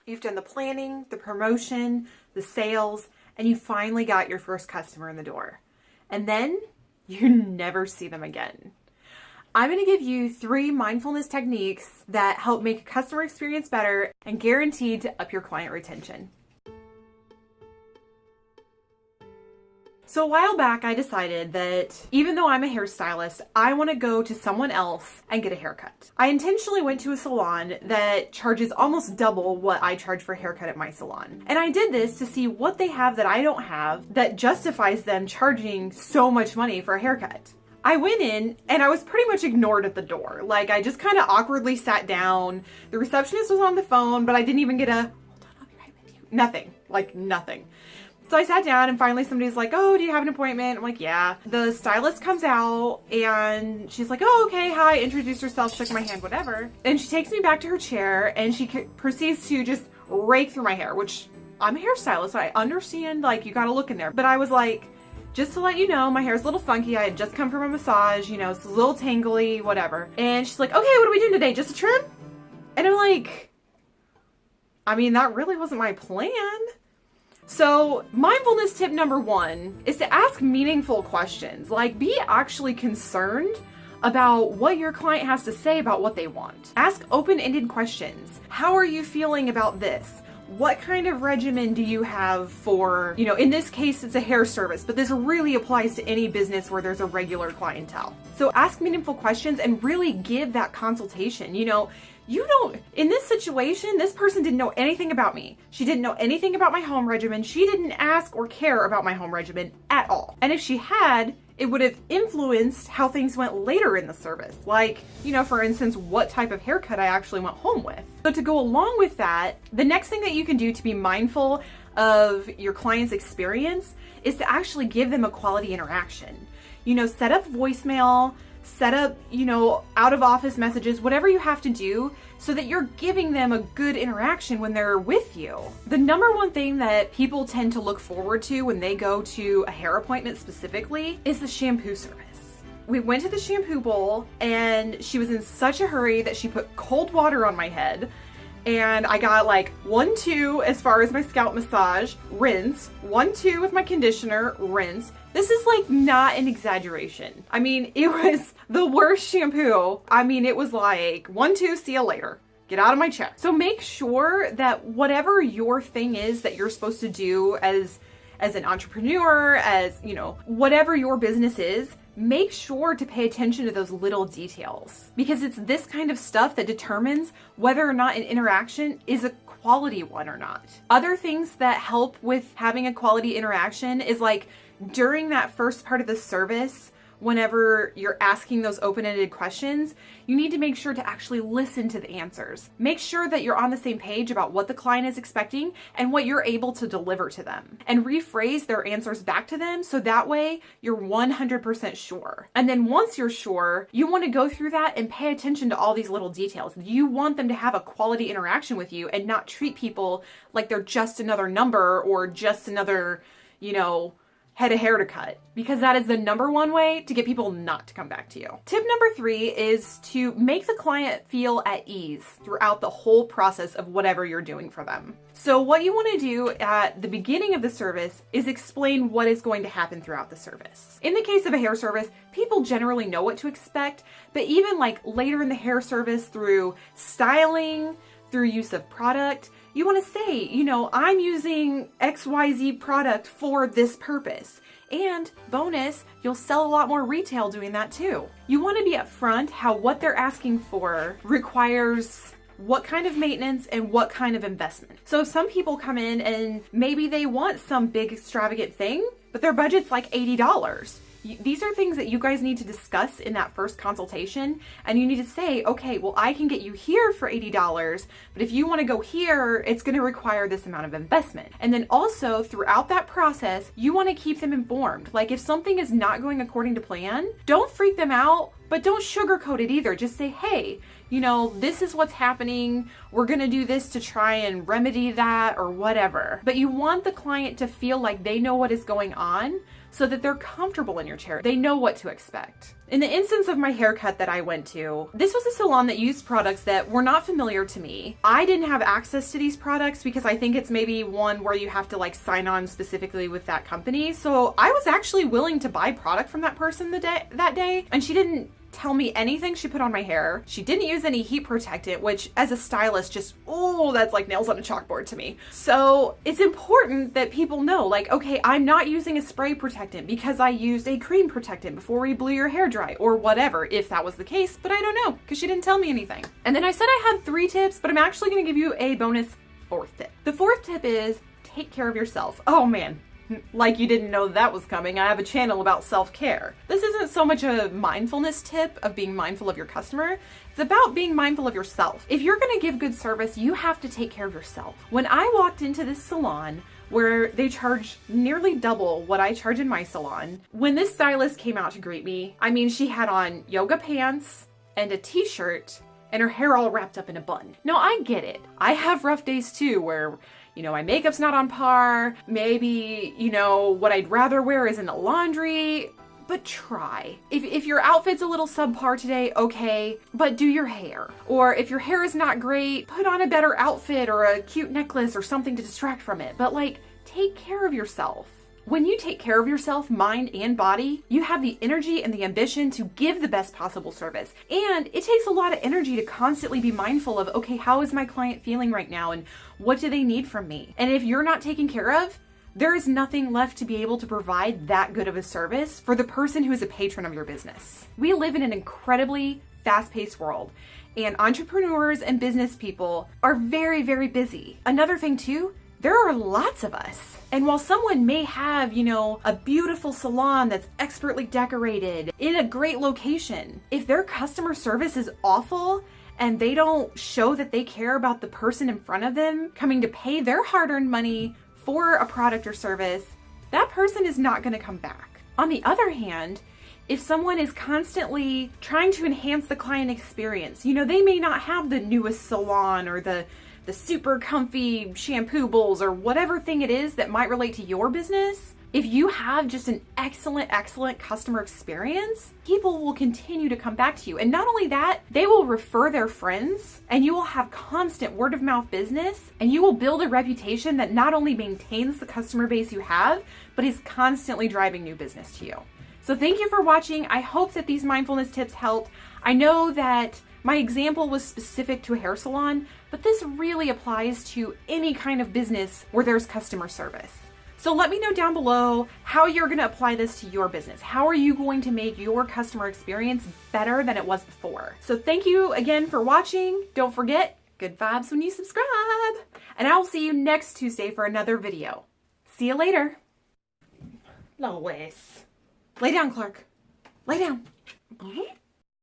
You've done the planning, the promotion, the sales, and you finally got your first customer in the door. And then you never see them again. I'm going to give you 3 mindfulness techniques that help make a customer experience better and guaranteed to up your client retention. So a while back, I decided that even though I'm a hairstylist, I want to go to someone else and get a haircut. I intentionally went to a salon that charges almost double what I charge for a haircut at my salon. And I did this to see what they have that I don't have that justifies them charging so much money for a haircut. I went in and I was pretty much ignored at the door. Like, I just kind of awkwardly sat down. The receptionist was on the phone, but I didn't even get a, hold on, I'll be right with you. Nothing. Like, nothing. So I sat down and finally somebody's like, oh, do you have an appointment? I'm like, yeah. The stylist comes out and she's like, oh, okay, hi, introduced herself, shook my hand, whatever. And she takes me back to her chair and she proceeds to just rake through my hair, which I'm a hairstylist, so I understand, like, you gotta look in there. But I was like, just to let you know, my hair's a little funky. I had just come from a massage, you know, it's a little tangly, whatever. And she's like, okay, what are we doing today? Just a trim? And I'm like, I mean, that really wasn't my plan. So mindfulness tip number 1 is to ask meaningful questions. Like, be actually concerned about what your client has to say about what they want. Ask open-ended questions. How are you feeling about this? What kind of regimen do you have for, you know, in this case, it's a hair service, but this really applies to any business where there's a regular clientele. So ask meaningful questions and really give that consultation. You don't, in this situation, this person didn't know anything about me. She didn't know anything about my home regimen. She didn't ask or care about my home regimen at all. And if she had, it would have influenced how things went later in the service. Like, for instance, what type of haircut I actually went home with. So to go along with that, the next thing that you can do to be mindful of your client's experience is to actually give them a quality interaction. Set up voicemail, set up, out of office messages, whatever you have to do so that you're giving them a good interaction when they're with you. The number one thing that people tend to look forward to when they go to a hair appointment specifically is the shampoo service. We went to the shampoo bowl and she was in such a hurry that she put cold water on my head. And I got like 1-2 as far as my scalp massage, rinse, 1-2 with my conditioner, rinse. This is like not an exaggeration. I mean, it was the worst shampoo. I mean, it was like 1-2, see you later. Get out of my chair. So make sure that whatever your thing is that you're supposed to do as an entrepreneur, as, whatever your business is, make sure to pay attention to those little details, because it's this kind of stuff that determines whether or not an interaction is a quality one or not. Other things that help with having a quality interaction is like during that first part of the service, whenever you're asking those open-ended questions, you need to make sure to actually listen to the answers. Make sure that you're on the same page about what the client is expecting and what you're able to deliver to them. And rephrase their answers back to them so that way you're 100% sure. And then once you're sure, you want to go through that and pay attention to all these little details. You want them to have a quality interaction with you and not treat people like they're just another number or just another, head of hair to cut, because that is the number one way to get people not to come back to you. Tip number 3 is to make the client feel at ease throughout the whole process of whatever you're doing for them. So what you want to do at the beginning of the service is explain what is going to happen throughout the service. In the case of a hair service, people generally know what to expect, but even like later in the hair service through styling, through use of product, you want to say, I'm using XYZ product for this purpose. And bonus, you'll sell a lot more retail doing that too. You want to be upfront how what they're asking for requires what kind of maintenance and what kind of investment. So some people come in and maybe they want some big extravagant thing, but their budget's like $80. These are things that you guys need to discuss in that first consultation, and you need to say, okay, well, I can get you here for $80, but if you want to go here, it's going to require this amount of investment. And then also throughout that process, you want to keep them informed. Like if something is not going according to plan, don't freak them out, but don't sugarcoat it either. Just say, hey, this is what's happening. We're going to do this to try and remedy that or whatever. But you want the client to feel like they know what is going on so that they're comfortable in your chair. They know what to expect. In the instance of my haircut that I went to, this was a salon that used products that were not familiar to me. I didn't have access to these products because I think it's maybe one where you have to like sign on specifically with that company. So I was actually willing to buy product from that person that day, and she didn't tell me anything she put on my hair. She didn't use any heat protectant, which as a stylist just, oh, that's like nails on a chalkboard to me. So it's important that people know, like, okay, I'm not using a spray protectant because I used a cream protectant before we blew your hair dry or whatever, if that was the case, but I don't know because she didn't tell me anything. And then I said I had 3 tips, but I'm actually going to give you a bonus 4th tip. The 4th tip is take care of yourself. Oh man. Like you didn't know that was coming, I have a channel about self-care. This isn't so much a mindfulness tip of being mindful of your customer. It's about being mindful of yourself. If you're gonna give good service, you have to take care of yourself. When I walked into this salon where they charge nearly double what I charge in my salon, when this stylist came out to greet me, I mean, she had on yoga pants and a t-shirt and her hair all wrapped up in a bun. Now, I get it. I have rough days too where, you know, my makeup's not on par. Maybe, you know, what I'd rather wear isn't a laundry, but try. If your outfit's a little subpar today, okay, but do your hair. Or if your hair is not great, put on a better outfit or a cute necklace or something to distract from it. But like, take care of yourself. When you take care of yourself, mind and body, you have the energy and the ambition to give the best possible service. And it takes a lot of energy to constantly be mindful of, okay, how is my client feeling right now? And what do they need from me? And if you're not taken care of, there is nothing left to be able to provide that good of a service for the person who is a patron of your business. We live in an incredibly fast-paced world, and entrepreneurs and business people are very, very busy. Another thing too, there are lots of us. And while someone may have, you know, a beautiful salon that's expertly decorated in a great location, if their customer service is awful and they don't show that they care about the person in front of them coming to pay their hard-earned money for a product or service, that person is not going to come back. On the other hand, if someone is constantly trying to enhance the client experience, you know, they may not have the newest salon or the super comfy shampoo bowls or whatever thing it is that might relate to your business. If you have just an excellent customer experience, people will continue to come back to you. And not only that, they will refer their friends and you will have constant word of mouth business, and you will build a reputation that not only maintains the customer base you have, but is constantly driving new business to you. So thank you for watching. I hope that these mindfulness tips helped. I know that my example was specific to a hair salon, but this really applies to any kind of business where there's customer service. So let me know down below how you're going to apply this to your business. How are you going to make your customer experience better than it was before? So thank you again for watching. Don't forget, good vibes when you subscribe. And I will see you next Tuesday for another video. See you later. Lois. Lay down, Clark. Lay down.